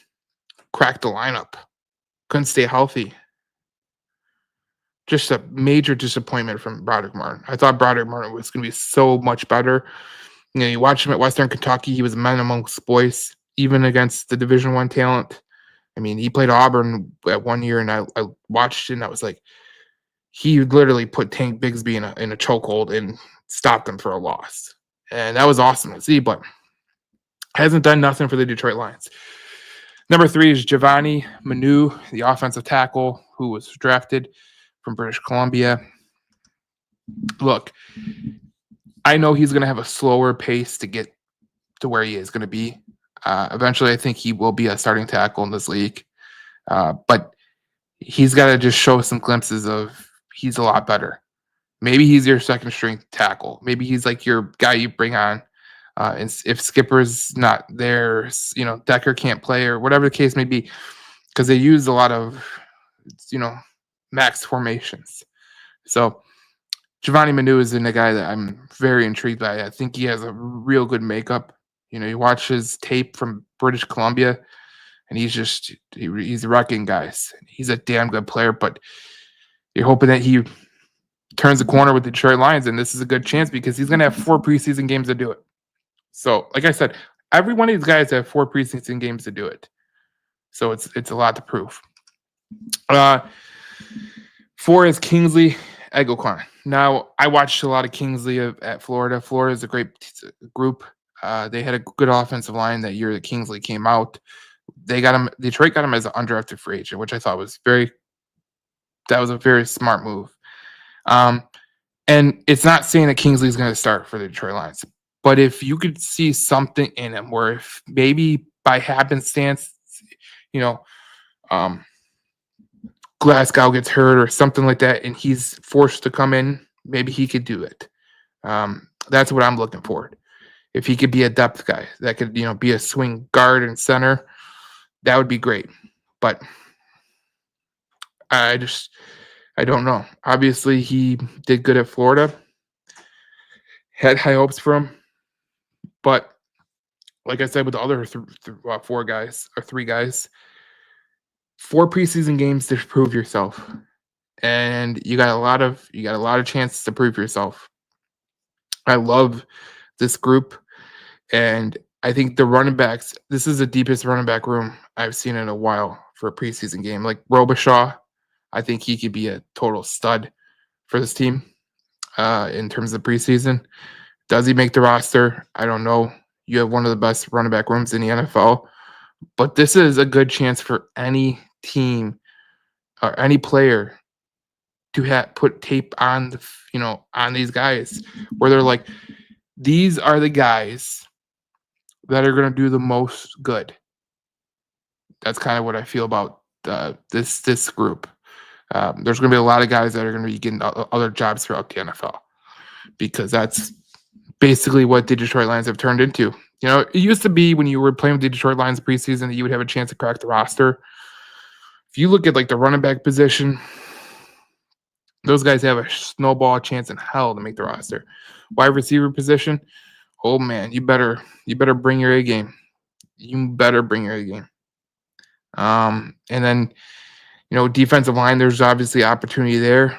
crack the lineup, couldn't stay healthy. Just a major disappointment from Broderick Martin. I thought Broderick Martin was going to be so much better. You watch him at Western Kentucky, he was a man amongst boys, even against the Division I talent. I mean, he played Auburn at one year, and I watched it, and I was like, he literally put Tank Bigsby in a chokehold and stopped him for a loss. And that was awesome to see, but hasn't done nothing for the Detroit Lions. Number 3 is Giovanni Manu, the offensive tackle who was drafted from British Columbia. Look, I know he's going to have a slower pace to get to where he is going to be. Eventually, I think he will be a starting tackle in this league. But he's got to just show some glimpses of he's a lot better. Maybe he's your second string tackle. Maybe he's like your guy you bring on. And if Skipper's not there, Decker can't play or whatever the case may be, because they use a lot of, max formations. So Giovanni Manu is a guy that I'm very intrigued by. I think he has a real good makeup. You watch his tape from British Columbia, and he's wrecking guys. He's a damn good player, but you're hoping that he turns the corner with the Detroit Lions, and this is a good chance because he's going to have 4 preseason games to do it. So, like I said, every one of these guys have 4 preseason games to do it. So it's a lot to prove. 4 is Kingsley Eguakwan. Now, I watched a lot of Kingsley at Florida. Florida is a great group. They had a good offensive line that year that Kingsley came out. They got him. Detroit got him as an undrafted free agent, which I thought was that was a very smart move. And it's not saying that Kingsley's going to start for the Detroit Lions, but if you could see something in him where if maybe by happenstance, Glasgow gets hurt or something like that, and he's forced to come in, maybe he could do it. That's what I'm looking for. If he could be a depth guy that could, be a swing guard and center, that would be great. But I don't know. Obviously, he did good at Florida. Had high hopes for him. But like I said, with the other 4 guys or 3 guys, 4 preseason games to prove yourself. And you got a lot of chances to prove yourself. I love this group. And I think the running backs, this is the deepest running back room I've seen in a while for a preseason game. Like Robichaud, I think he could be a total stud for this team in terms of preseason. Does he make the roster? I don't know. You have one of the best running back rooms in the NFL. But this is a good chance for any team or any player to put tape on on these guys where they're like, these are the guys that are going to do the most good. That's kind of what I feel about this group. There's going to be a lot of guys that are going to be getting other jobs throughout the NFL because that's basically what the Detroit Lions have turned into. You know, it used to be when you were playing with the Detroit Lions preseason that you would have a chance to crack the roster. If you look at like the running back position, those guys have a snowball chance in hell to make the roster. Wide receiver position, oh man, you better bring your A game. You better bring your A game. And then defensive line, there's obviously opportunity there.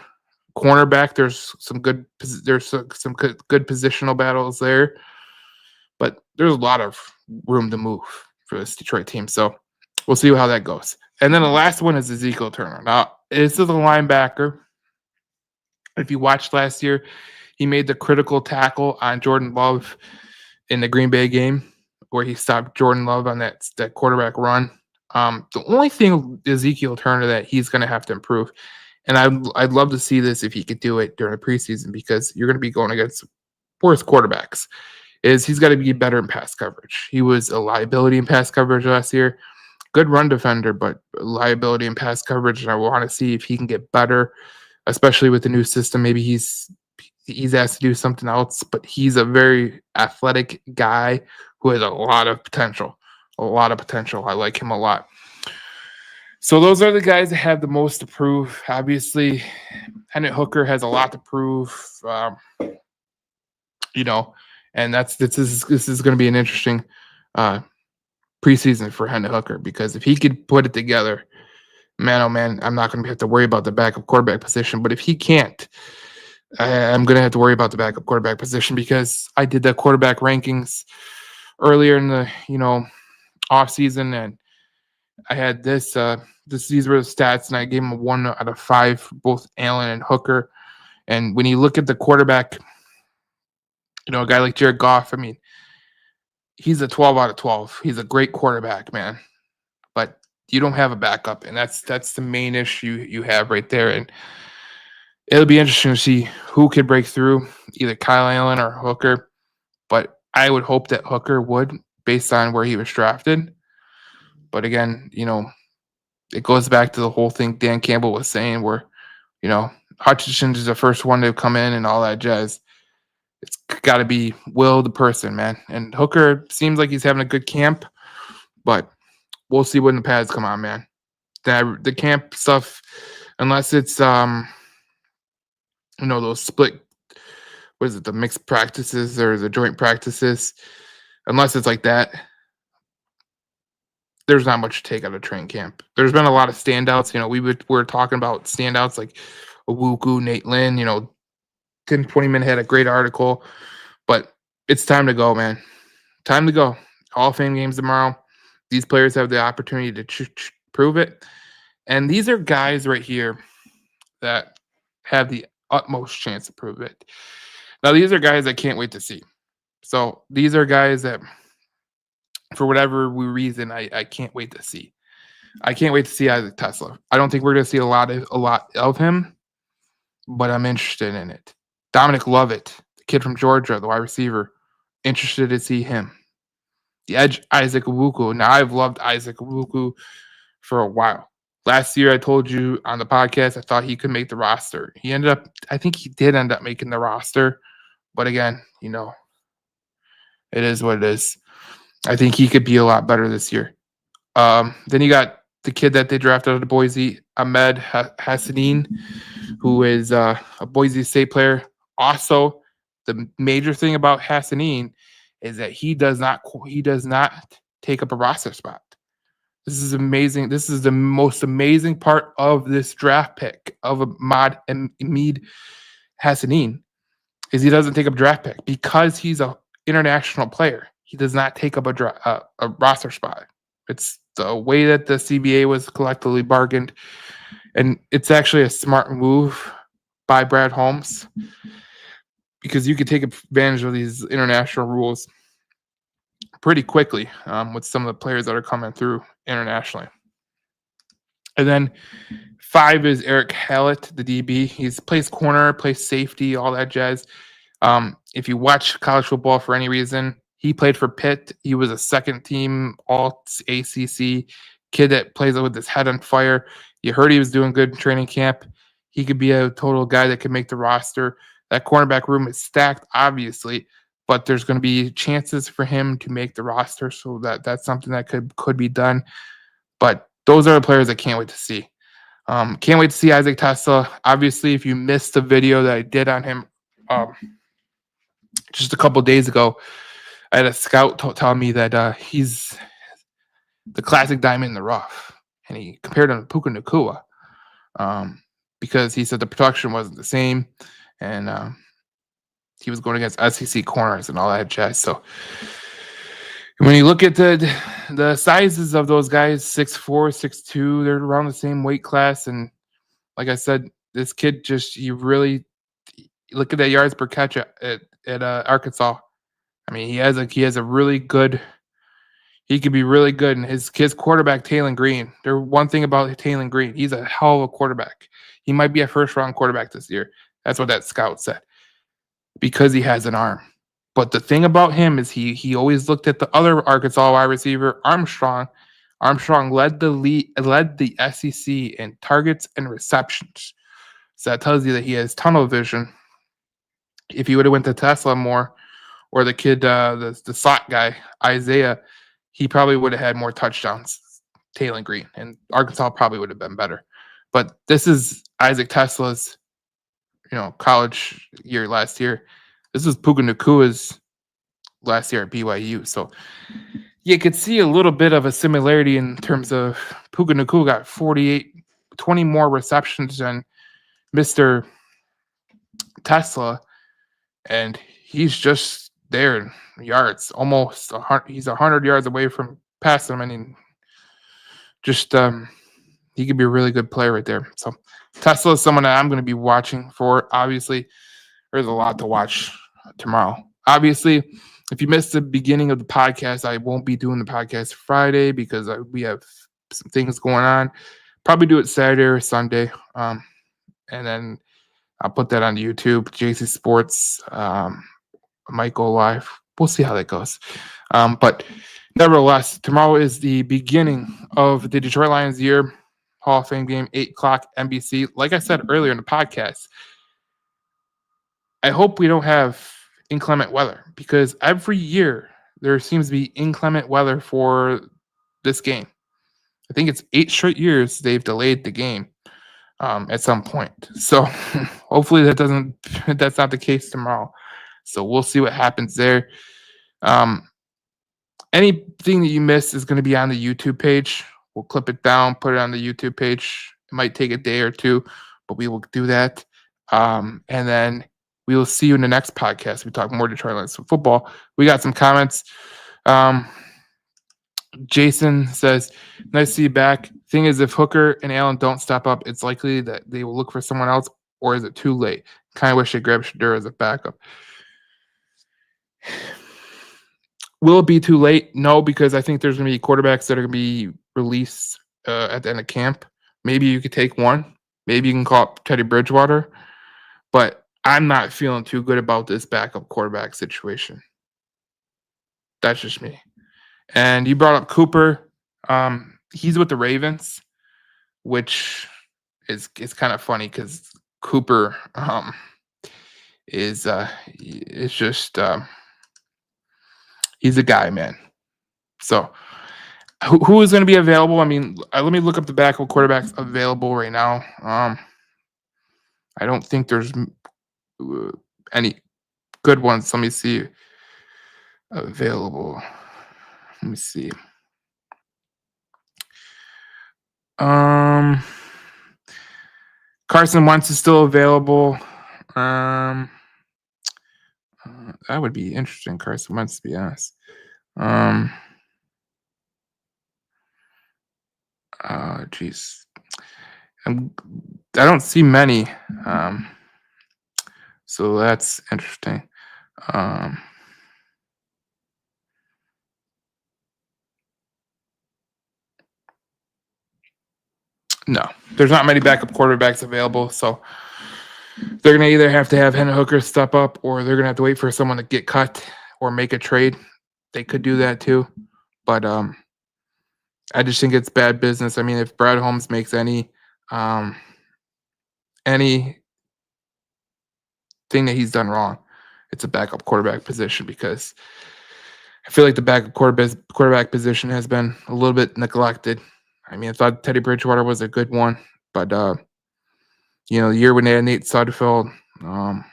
Cornerback, there's some good positional battles there, but there's a lot of room to move for this Detroit team. So we'll see how that goes. And then the last one is Ezekiel Turner. Now, this is a linebacker. If you watched last year, he made the critical tackle on Jordan Love in the Green Bay game where he stopped Jordan Love on that quarterback run. The only thing Ezekiel Turner that he's going to have to improve, and I'd love to see this if he could do it during the preseason because you're going to be going against worse quarterbacks, is he's got to be better in pass coverage. He was a liability in pass coverage last year. Good run defender, but liability in pass coverage, and I want to see if he can get better, especially with the new system. Maybe he's asked to do something else, but he's a very athletic guy who has a lot of potential. I like him a lot. So those are the guys that have the most to prove. Obviously, Hendon Hooker has a lot to prove. And this is going to be an interesting preseason for Hendon Hooker because if he could put it together, man, oh man, I'm not going to have to worry about the backup quarterback position. But if he can't, I'm going to have to worry about the backup quarterback position because I did the quarterback rankings earlier in the off season, and I had these were the stats, and I gave him a 1 out of 5 for both Allen and Hooker. And when you look at the quarterback, a guy like Jared Goff, I mean, he's a 12 out of 12. He's a great quarterback, man. But you don't have a backup, and that's the main issue you have right there. And it'll be interesting to see who could break through, either Kyle Allen or Hooker. But I would hope that Hooker would, based on where he was drafted. But again, it goes back to the whole thing Dan Campbell was saying where, Hutchinson is the first one to come in and all that jazz. It's got to be Will the person, man. And Hooker seems like he's having a good camp, but we'll see when the pads come on, man. The camp stuff, unless it's, those split, the mixed practices or the joint practices, unless it's like that, there's not much to take out of training camp. There's been a lot of standouts. We were talking about standouts like Awuku, Nate Lynn, 10, 20 Minute had a great article, but it's time to go, man. Time to go. Hall of Fame games tomorrow. These players have the opportunity to prove it. And these are guys right here that have the utmost chance to prove it. Now, these are guys I can't wait to see. So these are guys that, for whatever reason, I can't wait to see. I can't wait to see Isaac Tesla. I don't think we're going to see a lot of him, but I'm interested in it. Dominic Lovett, the kid from Georgia, the wide receiver, interested to see him. The edge, Isaac Awuku. Now, I've loved Isaac Awuku for a while. Last year, I told you on the podcast, I thought he could make the roster. I think he did end up making the roster. But again, it is what it is. I think he could be a lot better this year. Then you got the kid that they drafted out of Boise, Ahmed Hassanin, who is a Boise State player. Also, the major thing about Hassanin is that he does not take up a roster spot. This is amazing. This is the most amazing part of this draft pick of Ahmed Hassanin is he doesn't take up draft pick because he's an international player. He does not take up a roster spot. It's the way that the CBA was collectively bargained, and it's actually a smart move by Brad Holmes because you could take advantage of these international rules pretty quickly with some of the players that are coming through internationally. And then 5 is Eric Hallett, the DB. He plays corner, plays safety, all that jazz. If you watch college football for any reason, He played for Pitt. He was a second team All ACC kid that plays with his head on fire. You heard he was doing good in training camp. He could be a total guy that could make the roster. That cornerback room is stacked, obviously, but there's going to be chances for him to make the roster, so that's something that could be done. But those are the players I can't wait to see. Can't wait to see Isaac Tesla. Obviously, if you missed the video that I did on him just a couple days ago, I had a scout tell me that he's the classic diamond in the rough, and he compared him to Puka Nacua because he said the production wasn't the same, and he was going against SEC corners and all that jazz. So when you look at the sizes of those guys, 6'4", 6'2", they're around the same weight class, and like I said, this kid you really look at that yards per catch at Arkansas. I mean, he has a really good. He could be really good, and his quarterback Taylon Green. There's one thing about Taylon Green, he's a hell of a quarterback. He might be a first-round quarterback this year. That's what that scout said, because he has an arm. But the thing about him is he always looked at the other Arkansas wide receiver, Armstrong. Armstrong led the SEC in targets and receptions. So that tells you that he has tunnel vision. If he would have went to Tesla more, or the kid, the slot guy, Isaiah, he probably would have had more touchdowns, Taylon Green, and Arkansas probably would have been better. But this is Isaac Tesla's, college year last year. This is Puka Nacua's last year at BYU. So you could see a little bit of a similarity in terms of Puka Nacua got 20 more receptions than Mr. Tesla, and he's just there in yards, almost 100. He's 100 yards away from passing him. I mean, just he could be a really good player right there. So Tesla is someone that I'm going to be watching for. Obviously, there's a lot to watch tomorrow. Obviously, if you missed the beginning of the podcast, I won't be doing the podcast Friday because we have some things going on. Probably do it Saturday or Sunday, and then I'll put that on YouTube. JC Sports might go live. We'll see how that goes. But nevertheless, tomorrow is the beginning of the Detroit Lions year. Hall of Fame game, 8 o'clock, NBC. Like I said earlier in the podcast, I hope we don't have inclement weather, because every year there seems to be inclement weather for this game. I think it's 8 straight years they've delayed the game at some point. So hopefully that's not the case tomorrow. So we'll see what happens there. Anything that you missed is going to be on the YouTube page. We'll clip it down, put it on the YouTube page. It might take a day or two, but we will do that. And then we will see you in the next podcast. We talk more Detroit Lions football. We got some comments. Jason says, nice to see you back. Thing is, if Hooker and Allen don't step up, it's likely that they will look for someone else, or is it too late? Kind of wish they grabbed Shadur as a backup. Will it be too late? No, because I think there's going to be quarterbacks that are going to be released at the end of camp. Maybe you could take one. Maybe you can call up Teddy Bridgewater. But I'm not feeling too good about this backup quarterback situation. That's just me. And you brought up Cooper. He's with the Ravens, which is kind of funny because Cooper is just he's a guy, man. So who is going to be available? I mean, let me look up the backup quarterbacks available right now. I don't think there's any good ones. Let me see. Available. Let me see. Carson Wentz is still available. That would be interesting, Carson Wentz, to be honest. Geez. I don't see many. So that's interesting. No, there's not many backup quarterbacks available. So they're going to either have to have Hendon Hooker step up, or they're going to have to wait for someone to get cut or make a trade. they could do that too. But I just think it's bad business. I mean, if Brad Holmes makes any thing that he's done wrong, it's a backup quarterback position, because I feel like the backup quarterback position has been a little bit neglected. I mean, I thought Teddy Bridgewater was a good one, but the year when they had Nate Sudfeld, I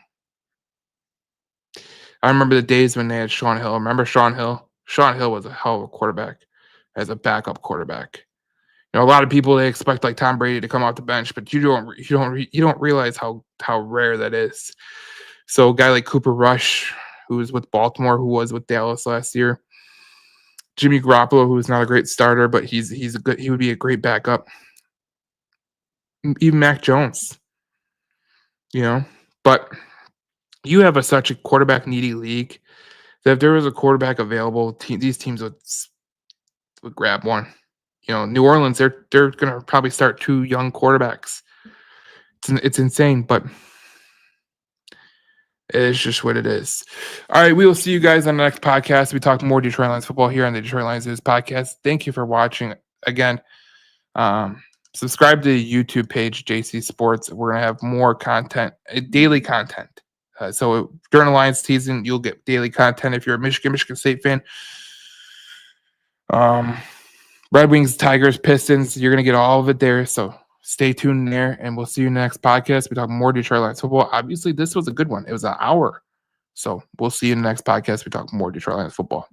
remember the days when they had Sean Hill. Remember Sean Hill? Sean Hill was a hell of a quarterback as a backup quarterback. A lot of people, they expect like Tom Brady to come off the bench, but you don't realize how rare that is. So a guy like Cooper Rush, who was with Baltimore, who was with Dallas last year, Jimmy Garoppolo, who's not a great starter, but he would be a great backup. Even Mac Jones, but you have such a quarterback needy league that if there was a quarterback available, these teams would grab one. New Orleans, they're going to probably start 2 young quarterbacks. It's insane, but it's just what it is. All right, we will see you guys on the next podcast. We talk more Detroit Lions football here on the Detroit Lions News podcast. Thank you for watching. Again, subscribe to the YouTube page, JC Sports. We're going to have more content, daily content. So during the Lions season, you'll get daily content if you're a Michigan State fan. Red Wings, Tigers, Pistons, you're going to get all of it there. So stay tuned there, and we'll see you in the next podcast. We talk more Detroit Lions football. Obviously, this was a good one. It was an hour. So we'll see you in the next podcast. We talk more Detroit Lions football.